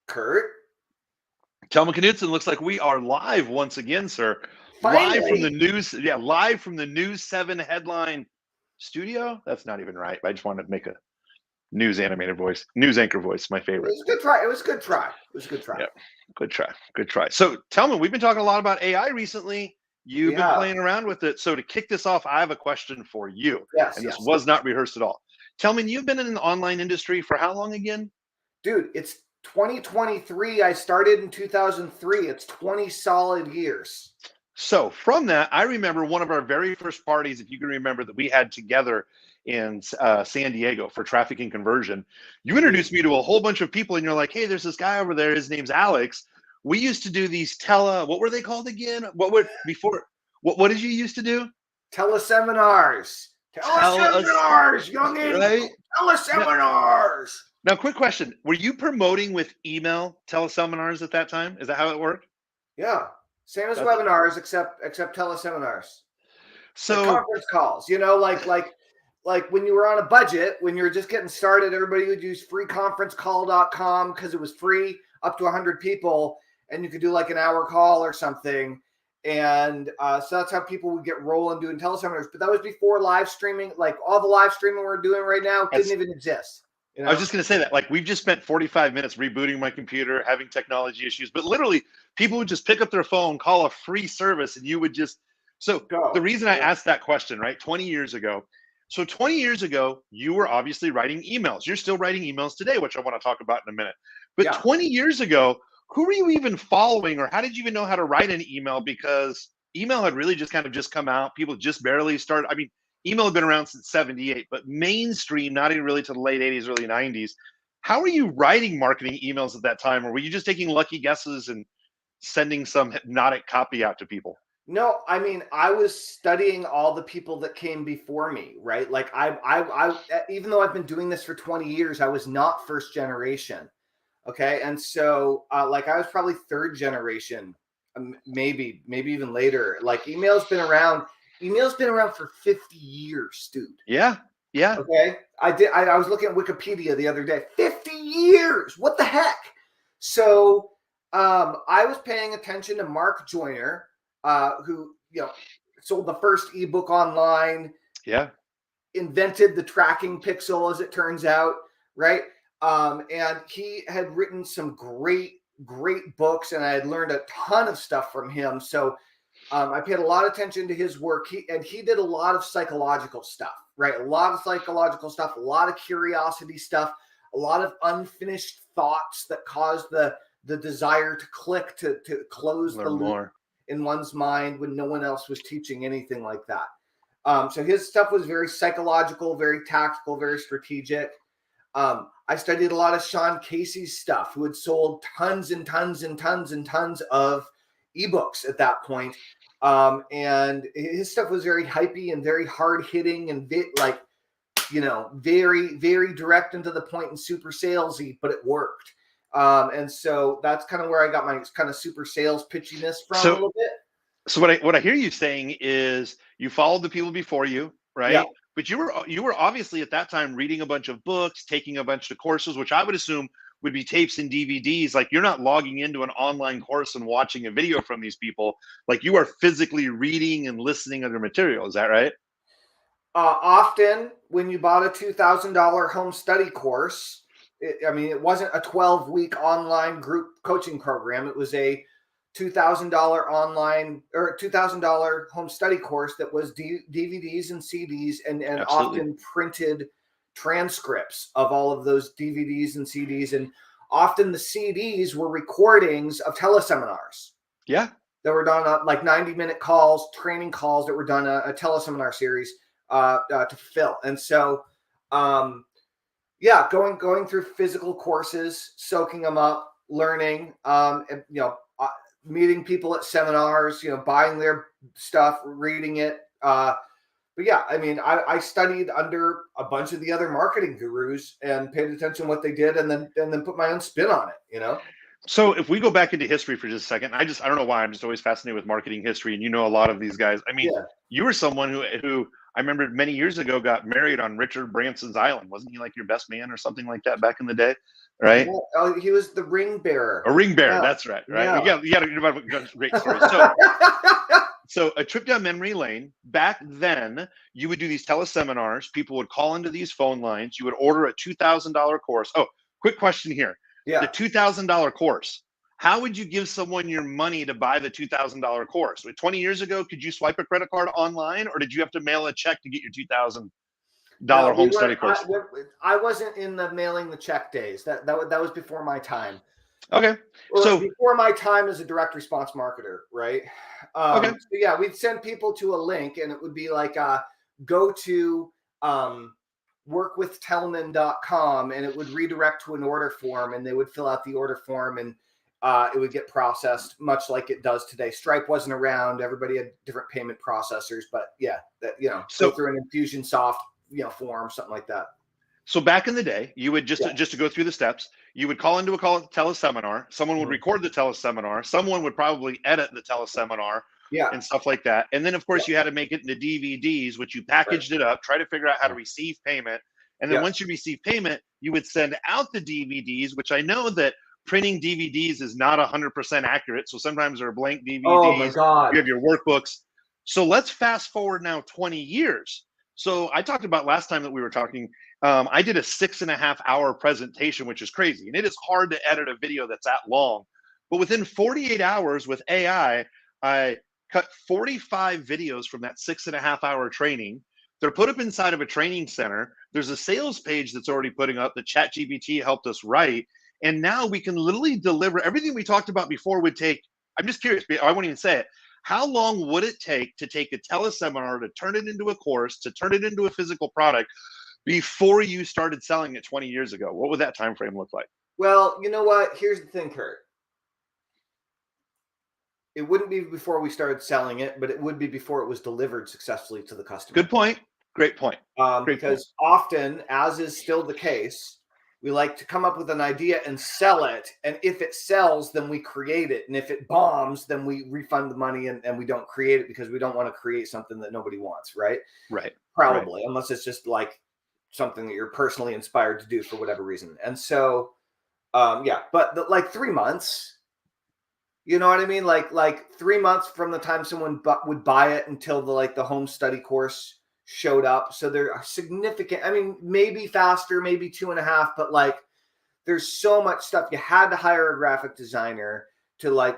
Curt, Tellman Knudsen, looks like we are live once again, sir. finally. Live from the news, live from the News 7 headline studio. That's not even right. I just wanted to make a news animated voice, news anchor voice, my It favorite. was a good try. It was a good try. It was a good try. Yeah, good try, good try. So, Tellman, we've been talking a lot about AI recently. You've been playing around with it. So, to kick this off, I have a question for you. Yes, and this yes. was not rehearsed at all. Tellman, you've been in the online industry for how long again? Dude, it's 2023. I started in 2003. It's 20 solid years. So from that, I remember one of our very first parties, if you can remember, that we had together in San Diego for traffic and conversion. You introduced me to a whole bunch of people, and you're like, "Hey, there's this guy over there. His name's Alex. We used to do these what were they called again? What did you used to do? Teleseminars. Teleseminars, youngin. Right? Teleseminars. Now, quick question: were you promoting with email teleseminars at that time? Is that how it worked? Yeah. Same as webinars, except teleseminars. So like conference calls, like when you were on a budget, when you were just getting started, everybody would use freeconferencecall.com because it was free up to 100 people, and you could do like an hour call or something. And so that's how people would get rolling doing teleseminars. But that was before live streaming. Like all the live streaming we're doing right now didn't even exist. You know? I was just going to say that, like, we've just spent 45 minutes rebooting my computer, having technology issues, but literally people would just pick up their phone, call a free service, and you would just, the reason I asked that question, right, 20 years ago, so 20 years ago, you were obviously writing emails. You're still writing emails today, which I want to talk about in a minute. But 20 years ago, who were you even following, or how did you even know how to write an email? Because email had really just come out. People just barely started. I mean, email had been around since 78, but mainstream, not even really to the late 80s, early 90s. How were you writing marketing emails at that time? Or were you just taking lucky guesses and sending some hypnotic copy out to people? No, I mean, I was studying all the people that came before me, right? Like I even though I've been doing this for 20 years, I was not first generation. Okay. And so like I was probably third generation, maybe even later. Like email's been around for 50 years, dude. Yeah. Okay. I was looking at Wikipedia the other day. 50 years. What the heck? So I was paying attention to Mark Joyner, who sold the first ebook online. Yeah. Invented the tracking pixel, as it turns out, right? And he had written some great books, and I had learned a ton of stuff from him. So I paid a lot of attention to his work. He did a lot of psychological stuff, right? A lot of psychological stuff, a lot of curiosity stuff, a lot of unfinished thoughts that caused the desire to click, to close the loop in one's mind when no one else was teaching anything like that. So his stuff was very psychological, very tactical, very strategic. I studied a lot of Sean Casey's stuff, who had sold tons and tons and tons and tons of ebooks at that point. And his stuff was very hypey and very hard hitting and very, very direct and to the point and super salesy, but it worked. And so that's kind of where I got my kind of super sales pitchiness from a little bit. So what I hear you saying is you followed the people before you, right? Yeah. But you were obviously at that time reading a bunch of books, taking a bunch of courses, which I would assume would be tapes and DVDs. Like, you're not logging into an online course and watching a video from these people. Like, you are physically reading and listening to their material. Is that right? Often when you bought a $2,000 home study course, it wasn't a 12-week online group coaching program. It was a $2,000 online or $2,000 home study course that was DVDs and CDs and often printed transcripts of all of those DVDs and CDs. And often the CDs were recordings of teleseminars. Yeah. That were done like 90-minute calls, training calls that were done a teleseminar series to fill. And so, going through physical courses, soaking them up, learning, meeting people at seminars, buying their stuff, reading it. But yeah, I mean, I studied under a bunch of the other marketing gurus and paid attention to what they did, and then put my own spin on it, So if we go back into history for just a second, I don't know why I'm just always fascinated with marketing history, and a lot of these guys. I mean, you were someone who I remember many years ago got married on Richard Branson's island. Wasn't he like your best man or something like that back in the day? Right? Yeah. Oh, he was the ring bearer. A ring bearer. Yeah. That's right. Yeah. You got a great story. So a trip down memory lane, back then, you would do these teleseminars. People would call into these phone lines. You would order a $2,000 course. Oh, quick question here. Yeah. The $2,000 course, how would you give someone your money to buy the $2,000 course? 20 years ago, could you swipe a credit card online, or did you have to mail a check to get your $2,000 home study course? I wasn't in the mailing the check days. That was before my time. Okay. So before my time as a direct response marketer, right? Okay. So yeah, we'd send people to a link, and it would be like, go to workwithtellman.com, and it would redirect to an order form, and they would fill out the order form, and it would get processed much like it does today. Stripe wasn't around. Everybody had different payment processors, but yeah, go through an Infusionsoft, form, something like that. So back in the day, you would just to go through the steps, you would call into a teleseminar. Someone would record the teleseminar. Someone would probably edit the teleseminar, and stuff like that. And then, of course, you had to make it into DVDs, which you packaged it up, try to figure out how to receive payment. And then once you receive payment, you would send out the DVDs, which I know that printing DVDs is not 100% accurate. So sometimes there are blank DVDs. Oh my God. You have your workbooks. So let's fast forward now 20 years. So I talked about last time that we were talking, I did a 6.5-hour presentation, which is crazy. And it is hard to edit a video that's that long. But within 48 hours with AI, I cut 45 videos from that 6.5-hour training. They're put up inside of a training center. There's a sales page that's already putting up that ChatGPT helped us write. And now we can literally deliver everything we talked about before would take, I'm just curious, I won't even say it. How long would it take to take a teleseminar, to turn it into a course, to turn it into a physical product before you started selling it 20 years ago? What would that time frame look like? Well, you know what? Here's the thing, Curt. It wouldn't be before we started selling it, but it would be before it was delivered successfully to the customer. Good point. Great point. Because often, as is still the case, we like to come up with an idea and sell it. And if it sells, then we create it. And if it bombs, then we refund the money and we don't create it, because we don't want to create something that nobody wants, right? Right. Probably, unless it's just like something that you're personally inspired to do for whatever reason. And so, but like 3 months, you know what I mean? Like 3 months from the time someone would buy it until the home study course showed up. So there are significant, I mean, maybe faster, maybe 2.5, but there's so much stuff. You had to hire a graphic designer to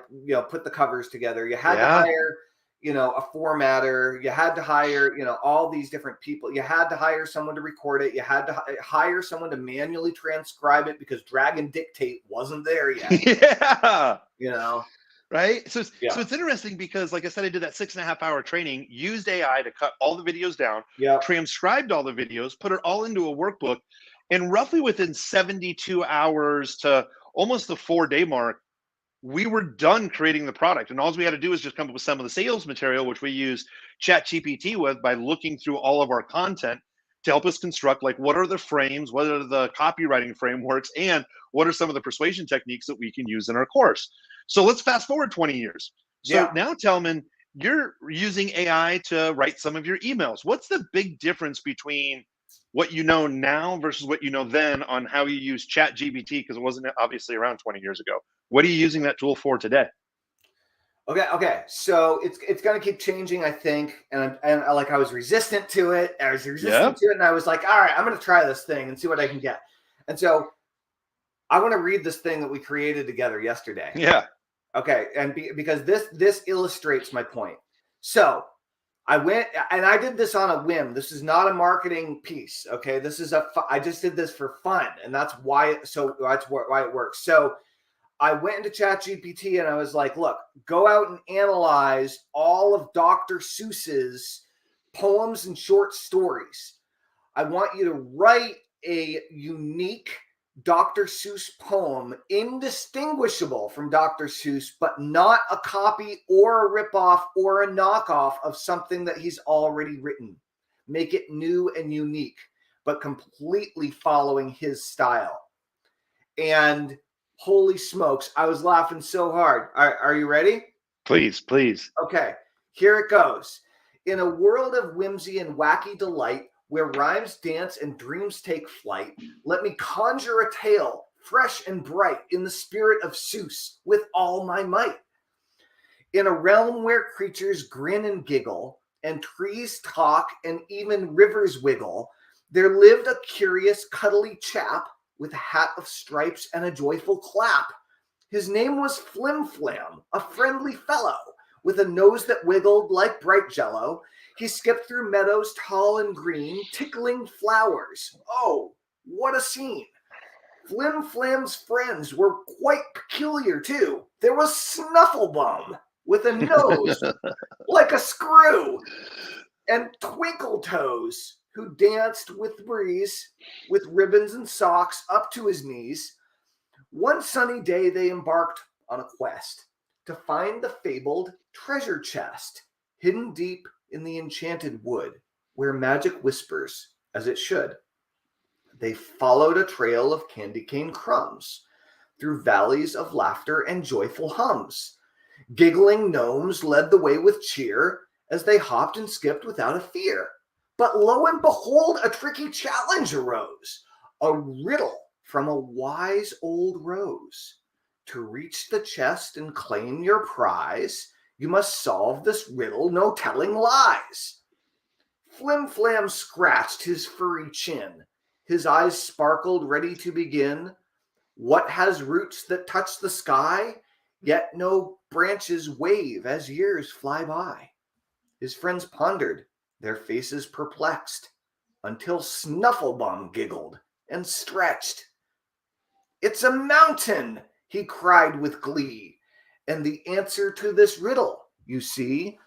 put the covers together. You had to hire, a formatter. You had to hire, all these different people. You had to hire someone to record it. You had to hire someone to manually transcribe it, because drag and dictate wasn't there yet. Yeah. Right. So it's interesting because, like I said, I did that 6.5-hour training, used AI to cut all the videos down, transcribed all the videos, put it all into a workbook. And roughly within 72 hours to almost the 4-day mark, we were done creating the product. And all we had to do is just come up with some of the sales material, which we use ChatGPT with by looking through all of our content to help us construct, what are the frames, what are the copywriting frameworks, and what are some of the persuasion techniques that we can use in our course. So let's fast forward 20 years. So now, Tellman, you're using AI to write some of your emails. What's the big difference between what you know now versus what you know then on how you use ChatGPT? Because it wasn't obviously around 20 years ago. What are you using that tool for today? Okay. So it's going to keep changing, I think. And I was resistant to it. And I was like, all right, I'm going to try this thing and see what I can get. And so I want to read this thing that we created together yesterday. Yeah. Okay. And because this illustrates my point. So I went and I did this on a whim. This is not a marketing piece. Okay. I just did this for fun. And that's why it works. So I went into ChatGPT and I was like, look, go out and analyze all of Dr. Seuss's poems and short stories. I want you to write a unique Dr. Seuss poem, indistinguishable from Dr. Seuss, but not a copy or a ripoff or a knockoff of something that he's already written. Make it new and unique, but completely following his style. And holy smokes, I was laughing so hard. Are you ready? Please. Okay, here it goes. In a world of whimsy and wacky delight, where rhymes dance and dreams take flight, let me conjure a tale, fresh and bright, in the spirit of Seuss, with all my might. In a realm where creatures grin and giggle, and trees talk, and even rivers wiggle, there lived a curious, cuddly chap with a hat of stripes and a joyful clap. His name was Flim Flam, a friendly fellow, with a nose that wiggled like bright jello. He skipped through meadows tall and green, tickling flowers. Oh, what a scene! Flim Flam's friends were quite peculiar, too. There was Snufflebum, with a nose like a screw, and Twinkle Toes, who danced with the breeze, with ribbons and socks up to his knees. One sunny day they embarked on a quest to find the fabled treasure chest, hidden deep in the enchanted wood, where magic whispers as it should. They followed a trail of candy cane crumbs, through valleys of laughter and joyful hums. Giggling gnomes led the way with cheer, as they hopped and skipped without a fear. But lo and behold, a tricky challenge arose, a riddle from a wise old rose. To reach the chest and claim your prize, you must solve this riddle, no telling lies. Flim Flam scratched his furry chin. His eyes sparkled, ready to begin. What has roots that touch the sky, yet no branches wave as years fly by? His friends pondered, their faces perplexed, until Snufflebum giggled and stretched. "It's a mountain!" he cried with glee, "and the answer to this riddle, you see."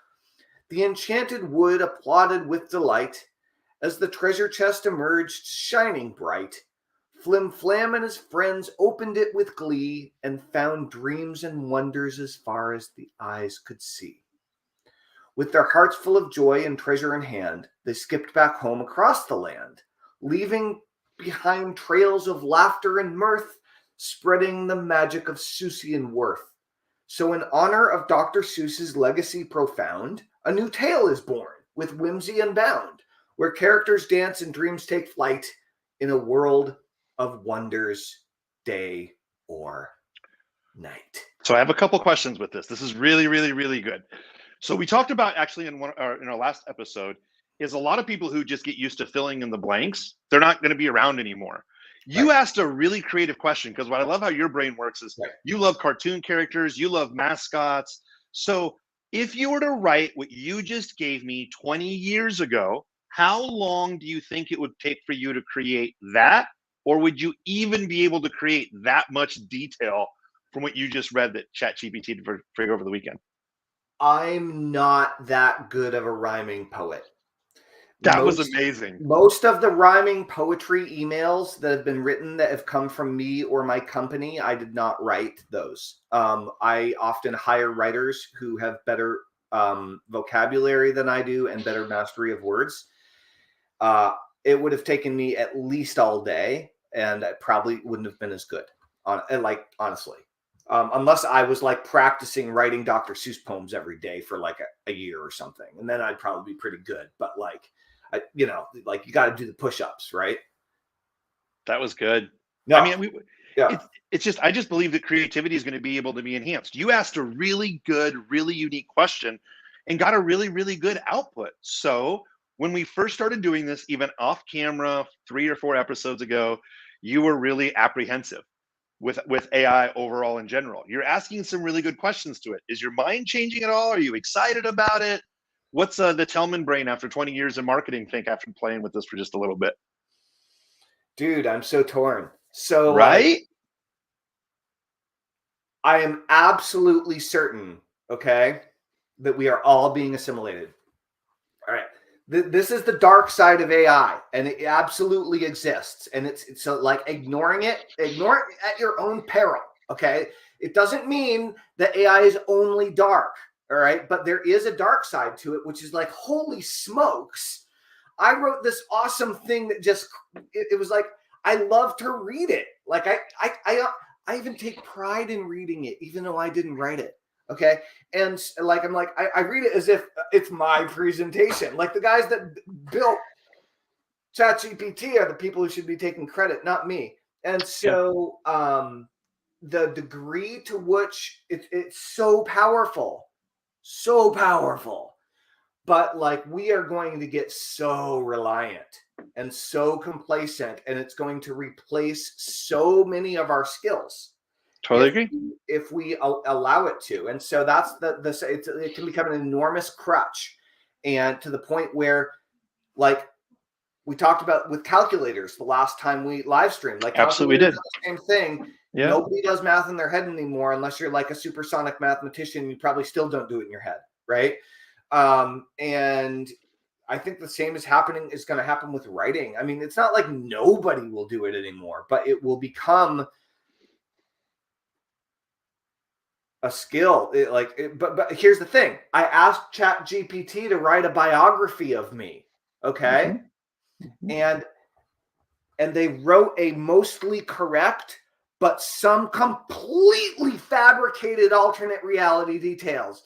The enchanted wood applauded with delight as the treasure chest emerged shining bright. Flim Flam and his friends opened it with glee and found dreams and wonders as far as the eyes could see. With their hearts full of joy and treasure in hand, they skipped back home across the land, leaving behind trails of laughter and mirth, spreading the magic of Seussian worth. So in honor of Dr. Seuss's legacy profound, a new tale is born with whimsy unbound, where characters dance and dreams take flight in a world of wonders, day or night. So I have a couple questions with this. This is really, really, really good. So we talked about actually in our last episode is a lot of people who just get used to filling in the blanks. They're not going to be around anymore. You asked a really creative question, because what I love how your brain works is you love cartoon characters, you love mascots. So if you were to write what you just gave me 20 years ago, how long do you think it would take for you to create that? Or would you even be able to create that much detail from what you just read that ChatGPT did for you over the weekend? I'm not that good of a rhyming poet. That was amazing. Most of the rhyming poetry emails that have been written that have come from me or my company, I did not write those. I often hire writers who have better vocabulary than I do and better mastery of words. It would have taken me at least all day, and it probably wouldn't have been as good. Honestly. Unless I was like practicing writing Dr. Seuss poems every day for like a year or something. And then I'd probably be pretty good. But like, you got to do the push-ups, right? That was good. No, I mean, it's just, I just believe that creativity is going to be able to be enhanced. You asked a really good, really unique question and got a really, really good output. So when we first started doing this, even off camera, 3 or 4 episodes ago, you were really apprehensive with AI overall in general. You're asking some really good questions to it. Is your mind changing at all? Are you excited about it? What's the Tellman brain after 20 years in marketing think after playing with this for just a little bit? Dude, I'm so torn. So right? I am absolutely certain, okay, that we are all being assimilated. All right. This is the dark side of AI, and it absolutely exists. And it's so like ignore it at your own peril. Okay. It doesn't mean that AI is only dark. All right. But there is a dark side to it, which is like, holy smokes. I wrote this awesome thing that just, it was like, I love to read it. Like I even take pride in reading it, even though I didn't write it. Okay. And like, I'm like, I read it as if it's my presentation. Like the guys that built ChatGPT are the people who should be taking credit, not me. And so the degree to which it's so powerful, but like we are going to get so reliant and so complacent, and it's going to replace so many of our skills. Totally agree. If we allow it to. And so that's it can become an enormous crutch, and to the point where, like we talked about with calculators the last time we live streamed, like absolutely did the same thing. Yeah. Nobody does math in their head anymore unless you're like a supersonic mathematician. You probably still don't do it in your head, right? And I think the same is going to happen with writing. I mean, it's not like nobody will do it anymore, but it will become a skill. But here's the thing. I asked ChatGPT to write a biography of me. Okay. And they wrote a mostly correct, but some completely fabricated alternate reality details.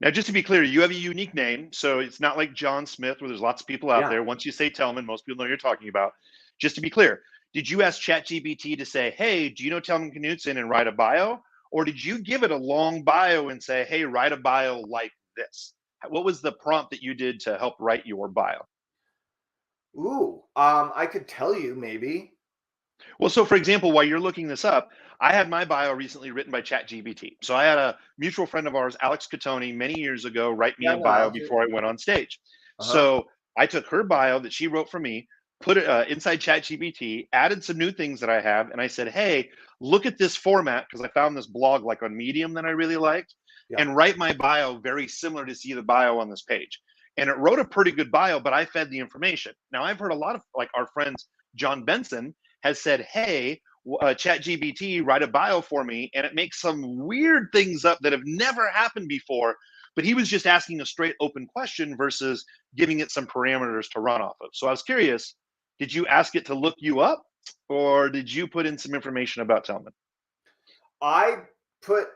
Now, just to be clear, you have a unique name, so it's not like John Smith, where there's lots of people out there. Once you say Tellman, most people know what you're talking about. Just to be clear, did you ask ChatGPT to say, hey, do you know Tellman Knutson, and write a bio? Or did you give it a long bio and say, hey, write a bio like this? What was the prompt that you did to help write your bio? Ooh, I could tell you maybe. Well, so for example, while you're looking this up, I had my bio recently written by ChatGPT. So I had a mutual friend of ours, Alex Catoni, many years ago, write me a bio before I went on stage. So I took her bio that she wrote for me, put it inside ChatGPT, added some new things that I have, and I said, hey, look at this format, because I found this blog like on Medium that I really liked, and write my bio very similar to see the bio on this page. And it wrote a pretty good bio, but I fed the information. Now, I've heard a lot of, like, our friends, John Benson, has said, hey, ChatGPT, write a bio for me, and it makes some weird things up that have never happened before, but he was just asking a straight open question versus giving it some parameters to run off of. So I was curious, did you ask it to look you up, or did you put in some information about Tellman? I put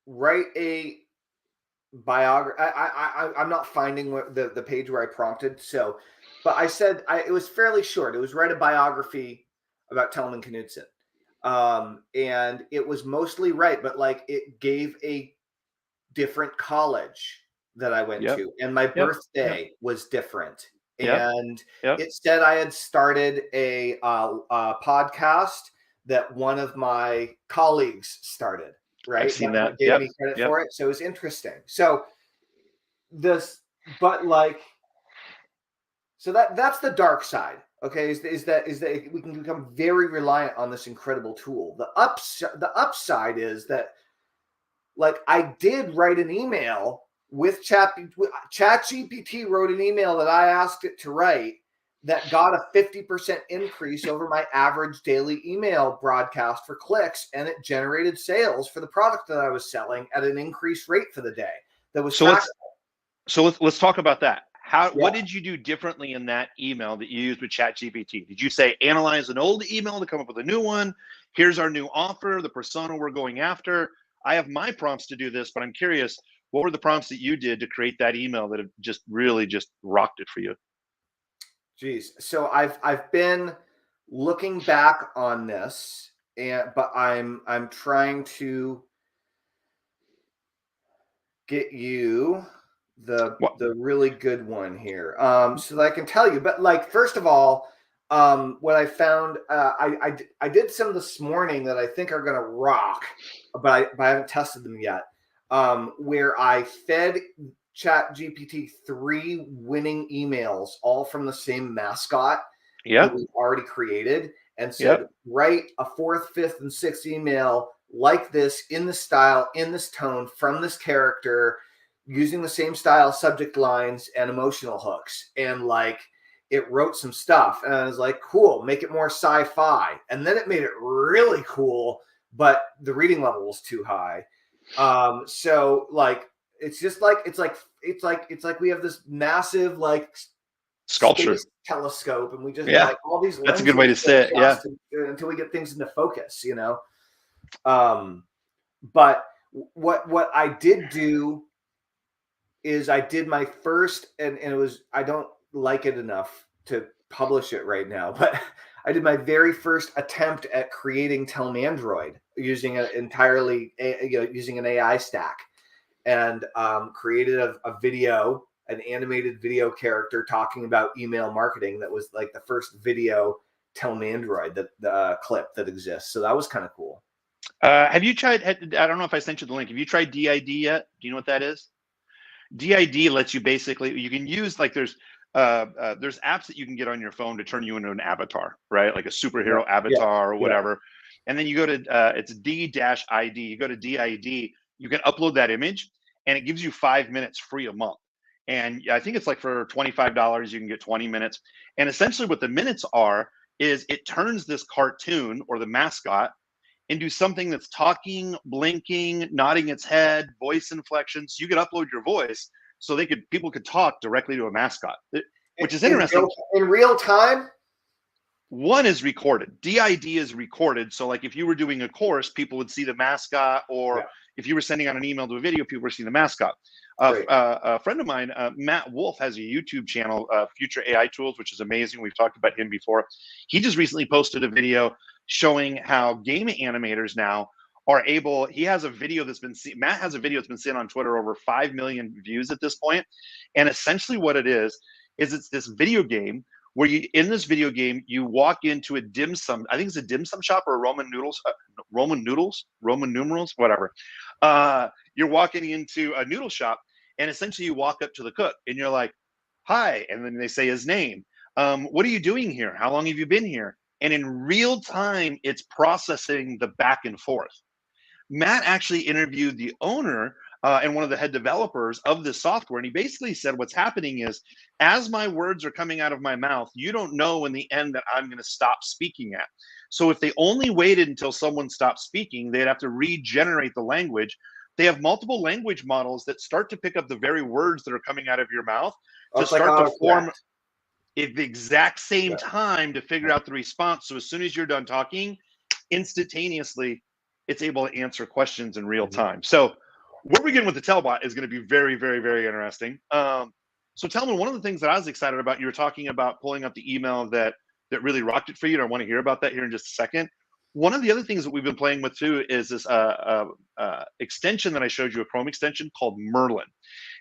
write a biography. I'm not finding the page where I prompted, so, but I said it was fairly short. It was write a biography about Tellman Knutson. And it was mostly right, but like it gave a different college that I went to, and my birthday was different. And it said I had started a podcast that one of my colleagues started. Right, I've seen that. Gave me credit for it, so it was interesting. So that's the dark side. Okay, is that we can become very reliant on this incredible tool. The upside is that, like, I did write an email with ChatGPT wrote an email that I asked it to write that got a 50% increase over my average daily email broadcast for clicks, and it generated sales for the product that I was selling at an increased rate for the day. That was let's talk about that. What did you do differently in that email that you used with ChatGPT? Did you say analyze an old email to come up with a new one? Here's our new offer, the persona we're going after. I have my prompts to do this, but I'm curious, what were the prompts that you did to create that email that have just really just rocked it for you? Geez, so I've been looking back on this, but I'm trying to get you the really good one here, so that I can tell you. But like, first of all, what I found, I did some this morning that I think are gonna rock, but I haven't tested them yet. Where I fed ChatGPT 3 winning emails, all from the same mascot that we already created, and said, write a 4th, 5th, and 6th email like this, in this style, in this tone, from this character, using the same style, subject lines, and emotional hooks. And like, it wrote some stuff, and I was like, cool, make it more sci-fi. And then it made it really cool, but the reading level was too high. So like, it's just like, it's like we have this massive like sculpture telescope, and we just like all these lenses. That's a good way to say it. Until we get things into focus, you know. But what I did do is I did my first, and it was, I don't like it enough to publish it right now, but I did my very first attempt at creating Tellmandroid using using an AI stack, and created a video, an animated video character talking about email marketing that was like the first video Tellmandroid, the clip that exists. So that was kind of cool. Have you tried? I don't know if I sent you the link. Have you tried DID yet? Do you know what that is? DID lets you basically, you can use, like, there's apps that you can get on your phone to turn you into an avatar, right? Like a superhero avatar or whatever. And then you go to it's D-ID. You go to DID, you can upload that image, and it gives you 5 minutes free a month. And I think it's like for $25, you can get 20 minutes. And essentially what the minutes are is it turns this cartoon or the mascot into something that's talking, blinking, nodding its head, voice inflections. You could upload your voice so people could talk directly to a mascot, which is interesting. In real time? One is recorded. DID is recorded. So like if you were doing a course, people would see the mascot, or if you were sending out an email to a video, people were seeing the mascot. A friend of mine, Matt Wolf, has a YouTube channel, Future AI Tools, which is amazing. We've talked about him before. He just recently posted a video showing how game animators now are able. He has a video that's been seen. Matt has a video that's been seen on Twitter, over 5 million views at this point. And essentially what it is it's this video game where in this video game, you walk into a dim sum. I think it's a dim sum shop or a Roman numerals, whatever. You're walking into a noodle shop, and essentially you walk up to the cook and you're like, hi. And then they say his name. What are you doing here? How long have you been here? And in real time, it's processing the back and forth. Matt actually interviewed the owner and one of the head developers of this software. And he basically said, what's happening is, as my words are coming out of my mouth, you don't know in the end that I'm going to stop speaking at. So if they only waited until someone stopped speaking, they'd have to regenerate the language. They have multiple language models that start to pick up the very words that are coming out of your mouth to start to form at the exact same time to figure out the response. So as soon as you're done talking, instantaneously, it's able to answer questions in real time. So where we get with the Tellbot is going to be very, very, very interesting. So Tellman, one of the things that I was excited about, you were talking about pulling up the email that really rocked it for you, and I want to hear about that here in just a second. One of the other things that we've been playing with too is this extension that I showed you, a Chrome extension called Merlin.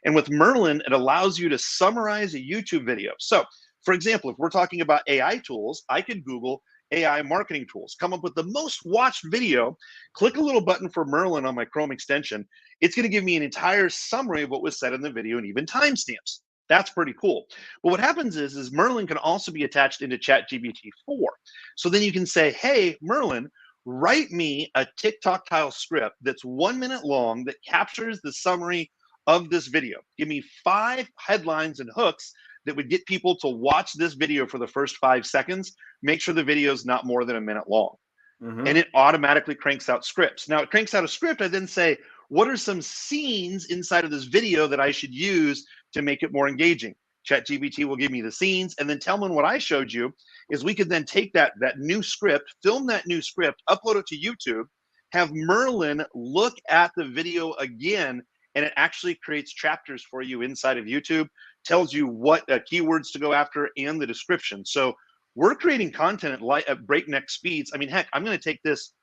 And with Merlin, it allows you to summarize a YouTube video. So for example, if we're talking about AI tools, I could Google AI marketing tools, come up with the most watched video, click a little button for Merlin on my Chrome extension. It's going to give me an entire summary of what was said in the video and even timestamps. That's pretty cool. But what happens is Merlin can also be attached into ChatGPT-4. So then you can say, hey, Merlin, write me a TikTok-style script that's 1 minute long that captures the summary of this video. Give me 5 headlines and hooks that would get people to watch this video for the first 5 seconds. Make sure the video is not more than 1 minute long. And it automatically cranks out scripts. Now it cranks out a script. I then say, what are some scenes inside of this video that I should use to make it more engaging? ChatGPT will give me the scenes. And then Tellman, what I showed you is we could then take that new script, film that new script, upload it to YouTube, have Merlin look at the video again, and it actually creates chapters for you inside of YouTube, tells you what keywords to go after and the description. So we're creating content at breakneck speeds. I mean, heck, I'm going to take this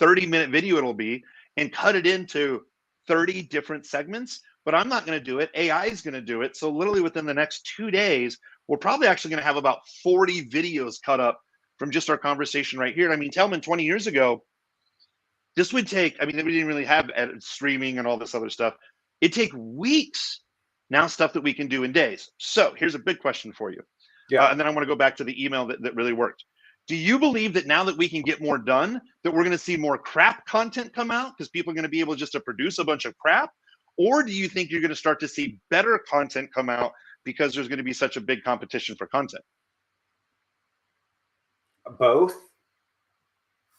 30-minute video it'll be and cut it into 30 different segments, but I'm not going to do it. AI is going to do it. So literally within the next 2 days, we're probably actually going to have about 40 videos cut up from just our conversation right here. I mean, Tellman, 20 years ago, this would take, I mean, we didn't really have streaming and all this other stuff. It'd take weeks. Now stuff that we can do in days. So here's a big question for you. And then I want to go back to the email that really worked. Do you believe that now that we can get more done, that we're going to see more crap content come out because people are going to be able just to produce a bunch of crap? Or do you think you're going to start to see better content come out because there's going to be such a big competition for content? Both.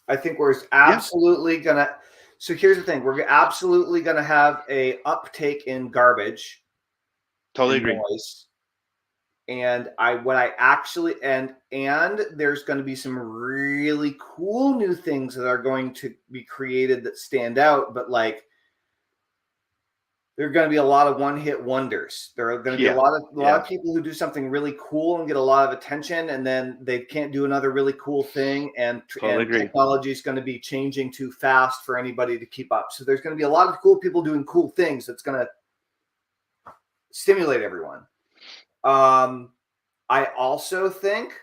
I think we're absolutely going to. So here's the thing. We're absolutely going to have a uptake in garbage. Totally agree. Noise. And there's going to be some really cool new things that are going to be created that stand out. But like, There are going to be a lot of one-hit wonders. There are going to be a lot of people who do something really cool and get a lot of attention, and then they can't do another really cool thing. And technology is going to be changing too fast for anybody to keep up. So there's going to be a lot of cool people doing cool things that's going to stimulate everyone. I also think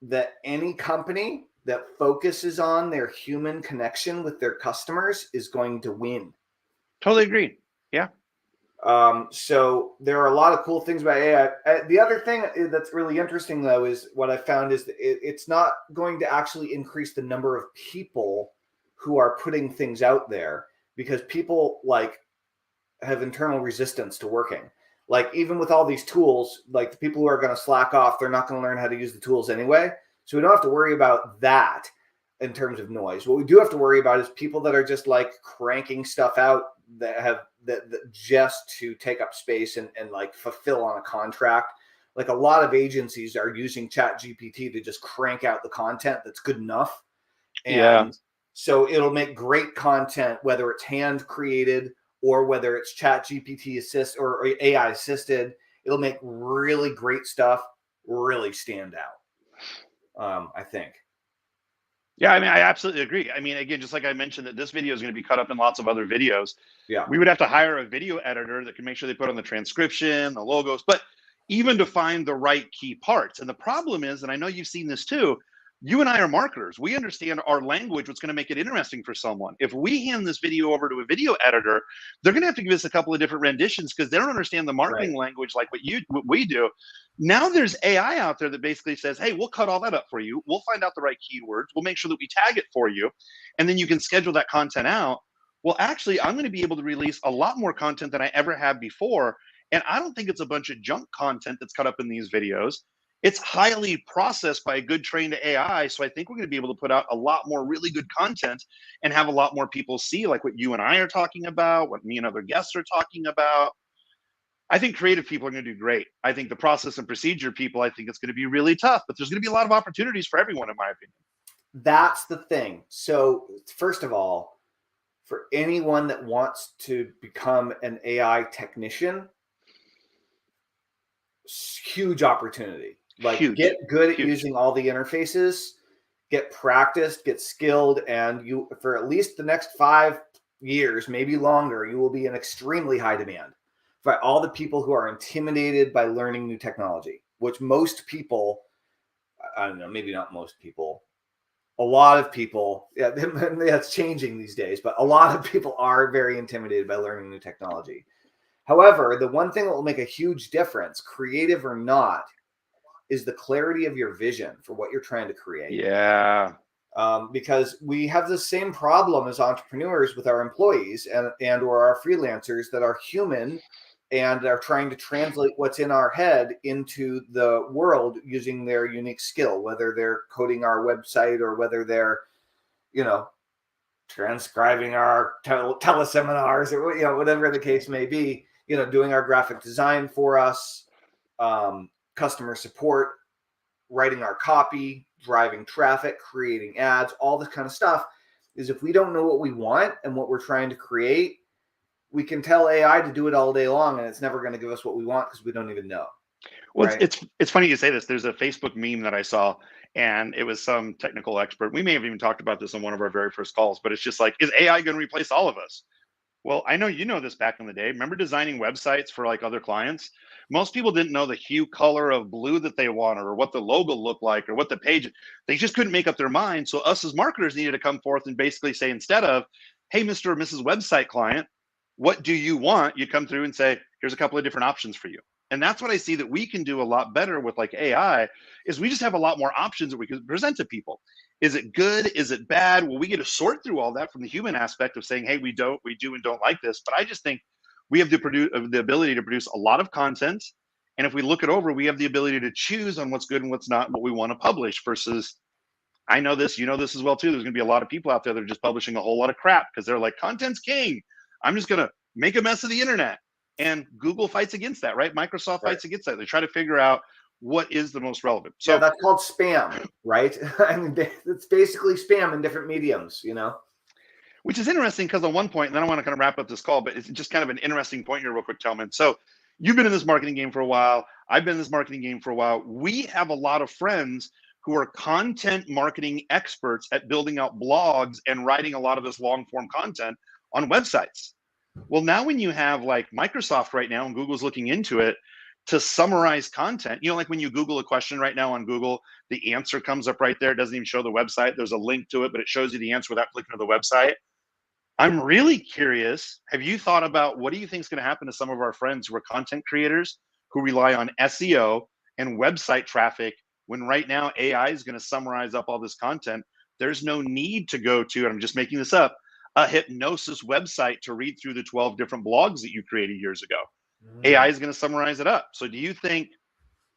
that any company that focuses on their human connection with their customers is going to win. Totally agree. Yeah. So there are a lot of cool things about AI. The other thing that's really interesting, though, is what I found is that it's not going to actually increase the number of people who are putting things out there, because people have internal resistance to working. Like, even with all these tools, like, the people who are going to slack off, they're not going to learn how to use the tools anyway. So we don't have to worry about that in terms of noise. What we do have to worry about is people that are just like cranking stuff out that just to take up space and like fulfill on a contract. Like, a lot of agencies are using ChatGPT to just crank out the content that's good enough. And so it'll make great content, whether it's hand created or whether it's ChatGPT assist or AI assisted. It'll make really great stuff really stand out. I think. Yeah, I mean, I absolutely agree. I mean, again, just like I mentioned that this video is going to be cut up in lots of other videos. Yeah. We would have to hire a video editor that can make sure they put on the transcription, the logos, but even to find the right key parts. And the problem is, and I know you've seen this too, you and I are marketers. We understand our language, what's going to make it interesting for someone. If we hand this video over to a video editor, they're going to have to give us a couple of different renditions because they don't understand the marketing language like what we do. Now there's AI out there that basically says, hey, we'll cut all that up for you. We'll find out the right keywords. We'll make sure that we tag it for you. And then you can schedule that content out. Well, actually, I'm going to be able to release a lot more content than I ever have before. And I don't think it's a bunch of junk content that's cut up in these videos. It's highly processed by a good trained AI. So I think we're going to be able to put out a lot more really good content and have a lot more people see, like what you and I are talking about, what me and other guests are talking about. I think creative people are going to do great. I think the process and procedure people, I think it's going to be really tough, but there's going to be a lot of opportunities for everyone, in my opinion. That's the thing. So first of all, for anyone that wants to become an AI technician, huge opportunity. Like, get good at using all the interfaces, get practiced, get skilled, and you, for at least the next 5 years, maybe longer, you will be in extremely high demand by all the people who are intimidated by learning new technology, which most people, I don't know, maybe not most people, a lot of people, yeah, that's changing these days, but a lot of people are very intimidated by learning new technology. However, the one thing that will make a huge difference, creative or not, is the clarity of your vision for what you're trying to create. Yeah. Because we have the same problem as entrepreneurs with our employees and or our freelancers that are human and are trying to translate what's in our head into the world using their unique skill, whether they're coding our website or whether they're, transcribing our teleseminars or, whatever the case may be, doing our graphic design for us, customer support, writing our copy, driving traffic, creating ads, all this kind of stuff. Is if we don't know what we want and what we're trying to create, we can tell AI to do it all day long, and it's never going to give us what we want because we don't even know. Well, right? It's funny you say this. There's a Facebook meme that I saw, and it was some technical expert. We may have even talked about this on one of our very first calls, but it's just like, is AI going to replace all of us? Well, I know you know this back in the day. Remember designing websites for like other clients? Most people didn't know the hue color of blue that they wanted or what the logo looked like or what the page, they just couldn't make up their mind. So us as marketers needed to come forth and basically say, instead of, hey, Mr. or Mrs. Website client, what do you want? You come through and say, here's a couple of different options for you. And that's what I see that we can do a lot better with like AI is we just have a lot more options that we can present to people. Is it good? Is it bad? Well, we get to sort through all that from the human aspect of saying, hey, we do and don't like this. But I just think we have the ability to produce a lot of content. And if we look it over, we have the ability to choose on what's good and what's not, and what we want to publish versus, I know this, you know this as well too. There's going to be a lot of people out there that are just publishing a whole lot of crap because they're like, content's king. I'm just going to make a mess of the internet. And Google fights against that, right? Microsoft fights against that. They try to figure out what is the most relevant. So yeah, that's called spam, right? I mean, it's basically spam in different mediums, which is interesting because on one point, and then I want to kind of wrap up this call, but it's just kind of an interesting point here real quick, Tellman. So you've been in this marketing game for a while. I've been in this marketing game for a while. We have a lot of friends who are content marketing experts at building out blogs and writing a lot of this long form content on websites. Well, now when you have like Microsoft right now and Google's looking into it to summarize content, you know, like when you Google a question right now on Google, the answer comes up right there. It doesn't even show the website. There's a link to it, but it shows you the answer without clicking to the website. I'm really curious. Have you thought about what do you think is going to happen to some of our friends who are content creators who rely on SEO and website traffic when right now AI is going to summarize up all this content? There's no need to go to, and I'm just making this up, a hypnosis website to read through the 12 different blogs that you created years ago. AI is going to summarize it up. So do you think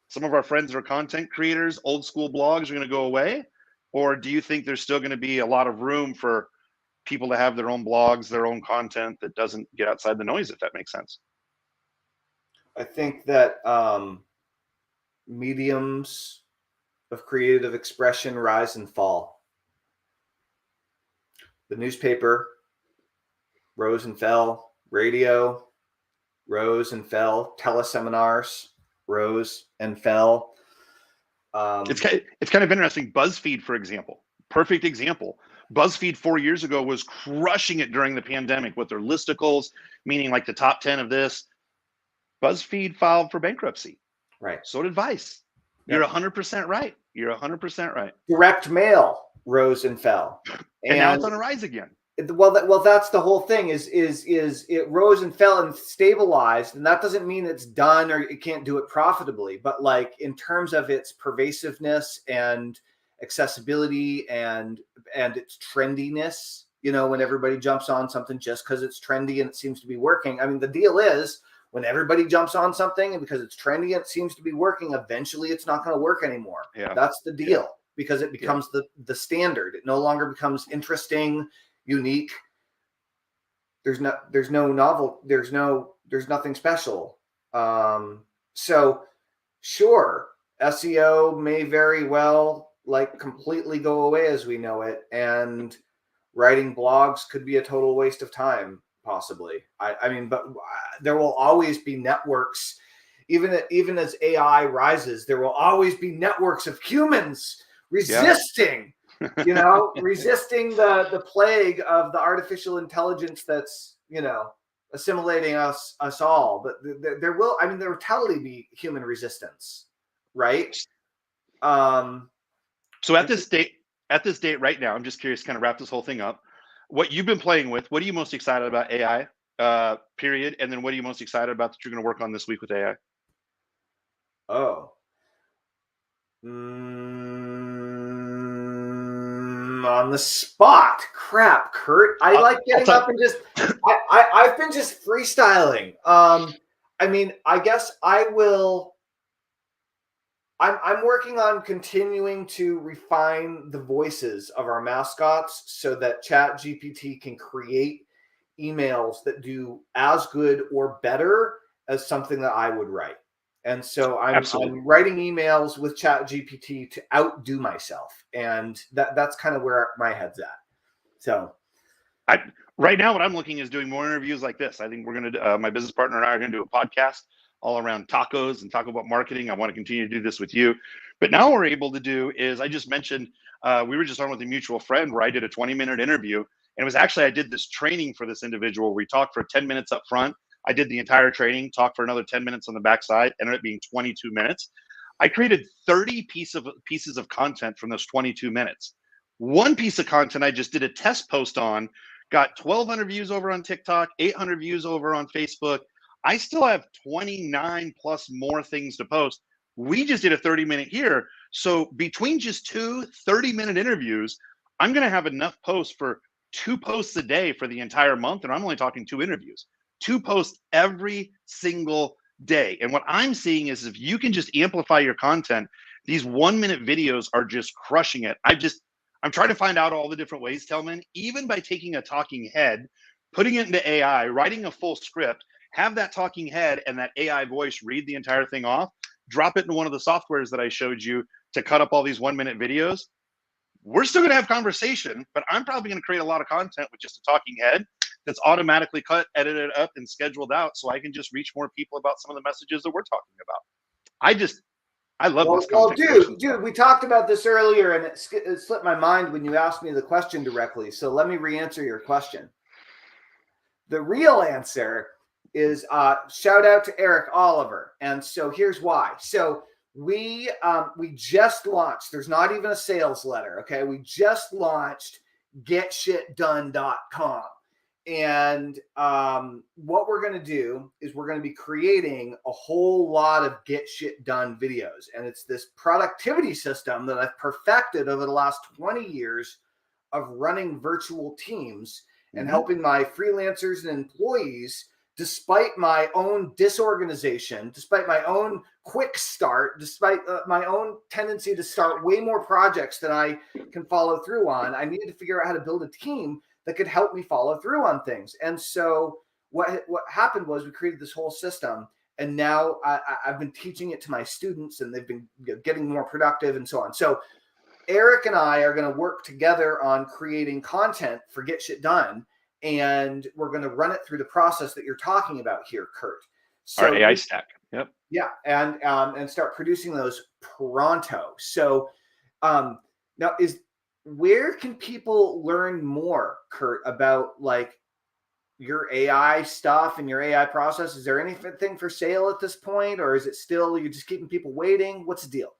some of our friends who are content creators, old school blogs are going to go away? Or do you think there's still going to be a lot of room for people to have their own blogs, their own content that doesn't get outside the noise, if that makes sense? I think that mediums of creative expression rise and fall. The newspaper rose and fell, radio rose and fell, teleseminars rose and fell. It's kind of interesting. BuzzFeed, for example, perfect example. BuzzFeed 4 years ago was crushing it during the pandemic with their listicles, meaning like the top 10 of this. BuzzFeed filed for bankruptcy. Right. So did Vice. You're 100% right. You're 100% right. Direct mail rose and fell. And now it's on a rise again. Well, that's the whole thing is it rose and fell and stabilized, and that doesn't mean it's done or it can't do it profitably. But like in terms of its pervasiveness and accessibility and its trendiness, you know, when everybody jumps on something just because it's trendy and it seems to be working. I mean, the deal is when everybody jumps on something and because it's trendy and it seems to be working, eventually it's not going to work anymore. Yeah. That's the deal, because it becomes the standard. It no longer becomes interesting, unique. There's nothing special. So sure, SEO may very well like completely go away as we know it, and writing blogs could be a total waste of time, possibly. I mean, but there will always be networks, even as AI rises, there will always be networks of humans resisting. You know, resisting the plague of the artificial intelligence that's, you know, assimilating us all. But there will totally be human resistance, right? So at this date right now, I'm just curious to kind of wrap this whole thing up. What you've been playing with, what are you most excited about AI, period? And then what are you most excited about that you're going to work on this week with AI? Oh. On the spot. Crap, Curt. I like getting up and just I've been just freestyling. I mean, I guess I will. I'm working on continuing to refine the voices of our mascots so that ChatGPT can create emails that do as good or better as something that I would write. And so I'm writing emails with ChatGPT to outdo myself, and that's kind of where my head's at. So, right now, what I'm looking is doing more interviews like this. I think we're gonna, my business partner and I are gonna do a podcast all around tacos and talk about marketing. I want to continue to do this with you, but now what we're able to do is, I just mentioned, we were just on with a mutual friend where I did a 20-minute interview, and it was actually I did this training for this individual. We talked for 10 minutes up front. I did the entire training, talked for another 10 minutes on the backside, ended up being 22 minutes. I created 30 pieces of content from those 22 minutes. One piece of content I just did a test post on, got 1,200 views over on TikTok, 800 views over on Facebook. I still have 29 plus more things to post. We just did a 30-minute here. So between just two 30-minute interviews, I'm going to have enough posts for 2 posts a day for the entire month. And I'm only talking 2 interviews. 2 posts every single day. And what I'm seeing is if you can just amplify your content, these 1-minute videos are just crushing it. I'm trying to find out all the different ways, Tellman, even by taking a talking head, putting it into AI, writing a full script, have that talking head and that AI voice read the entire thing off, drop it into one of the softwares that I showed you to cut up all these 1-minute videos. we're still going to have conversation, but I'm probably going to create a lot of content with just a talking head that's automatically cut, edited up, and scheduled out, so I can just reach more people about some of the messages that we're talking about. I love this content creation. Dude, we talked about this earlier, and it slipped my mind when you asked me the question directly. So let me re-answer your question. The real answer is shout out to Eric Oliver, and so here's why. So we just launched. There's not even a sales letter. Okay, we just launched getshitdone.com. And what we're going to do is we're going to be creating a whole lot of get shit done videos. And it's this productivity system that I've perfected over the last 20 years of running virtual teams and helping my freelancers and employees, despite my own disorganization, despite my own quick start, despite my own tendency to start way more projects than I can follow through on. I needed to figure out how to build a team that could help me follow through on things. And so what happened was we created this whole system, and now I've been teaching it to my students, and they've been getting more productive and so on. So Eric and I are going to work together on creating content for Get Shit Done, and we're going to run it through the process that you're talking about here, Curt. So our AI stack. Yep. Yeah, and start producing those pronto. So now where can people learn more, Curt, about like your AI stuff and your AI process? Is there anything for sale at this point, or is it still you're just keeping people waiting? What's the deal?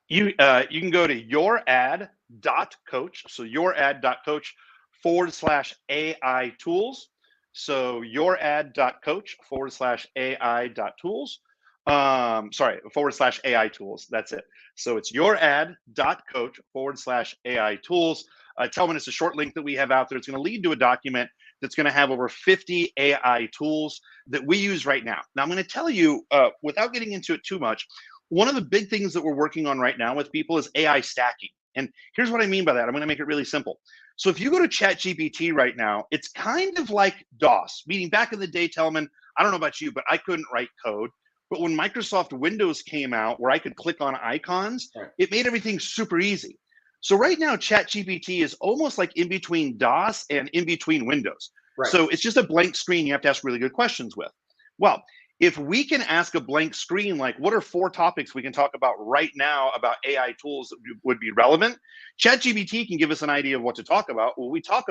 You can go to yourad.coach. So yourad.coach/AI tools. So yourad.coach/AI.tools. /AI tools. That's it. So it's yourad.coach/AI tools. Tellman, it's a short link that we have out there. It's going to lead to a document that's going to have over 50 AI tools that we use right now. Now, I'm going to tell you, without getting into it too much, one of the big things that we're working on right now with people is AI stacking. And here's what I mean by that. I'm going to make it really simple. So if you go to ChatGPT right now, it's kind of like DOS, meaning back in the day, Tellman, I don't know about you, but I couldn't write code. But when Microsoft Windows came out, where I could click on icons, it made everything super easy. So right now, ChatGPT is almost like in between DOS and in between Windows. Right. So it's just a blank screen you have to ask really good questions with. Well, if we can ask a blank screen, like what are 4 topics we can talk about right now about AI tools that would be relevant, ChatGPT can give us an idea of what to talk about. Well, we talk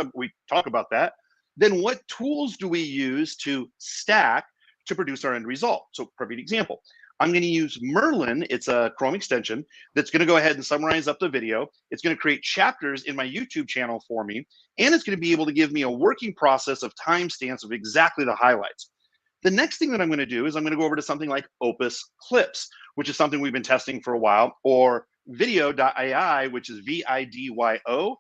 about that. Then what tools do we use to stack to produce our end result? So perfect example. I'm going to use Merlin. It's a Chrome extension that's going to go ahead and summarize up the video. It's going to create chapters in my YouTube channel for me. And it's going to be able to give me a working process of timestamps of exactly the highlights. The next thing that I'm going to do is I'm going to go over to something like Opus Clips, which is something we've been testing for a while, or video.ai, which is VIDYO.ai.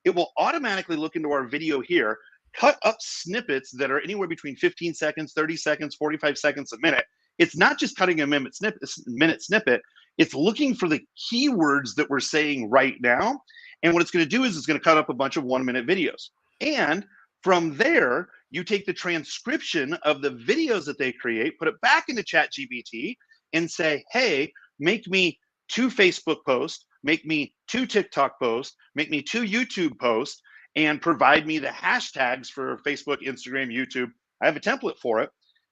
It will automatically look into our video here, cut up snippets that are anywhere between 15 seconds, 30 seconds, 45 seconds, a minute. It's not just cutting a minute snippet. It's looking for the keywords that we're saying right now. And what it's going to do is it's going to cut up a bunch of 1-minute videos. And from there, you take the transcription of the videos that they create, put it back into ChatGPT and say, hey, make me 2 Facebook posts, make me 2 TikTok posts, make me 2 YouTube posts, and provide me the hashtags for Facebook, Instagram, YouTube. I have a template for it.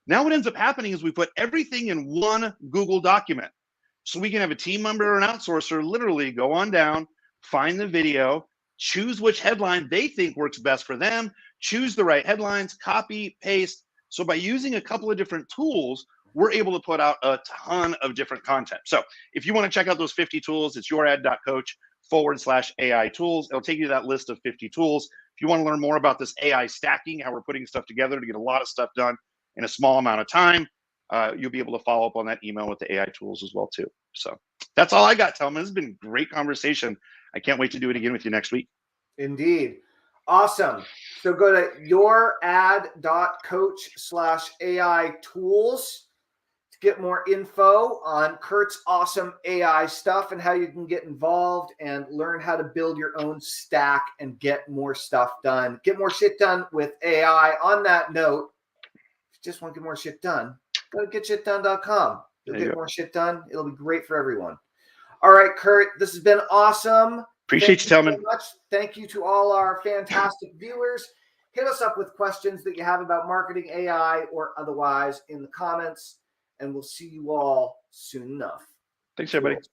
Now what ends up happening is we put everything in one Google document. So we can have a team member or an outsourcer literally go on down, find the video, choose which headline they think works best for them, choose the right headlines, copy, paste. So by using a couple of different tools, we're able to put out a ton of different content. So if you want to check out those 50 tools, it's yourad.coach/AI tools. It'll take you to that list of 50 tools. If you want to learn more about this AI stacking, how we're putting stuff together to get a lot of stuff done in a small amount of time, you'll be able to follow up on that email with the AI tools as well too. So that's all I got, Tellman. This has been a great conversation. I can't wait to do it again with you next week. Indeed. Awesome. So go to yourad.coach/AI tools to get more info on Curt's awesome AI stuff and how you can get involved and learn how to build your own stack and get more stuff done. Get more shit done with AI. On that note, if you just want to get more shit done, go to getshitdone.com. You'll get more shit done. It'll be great for everyone. All right, Curt, this has been awesome. Appreciate you, Tellman. So much. Thank you to all our fantastic viewers. Hit us up with questions that you have about marketing, AI, or otherwise in the comments, and we'll see you all soon enough. Thanks, everybody.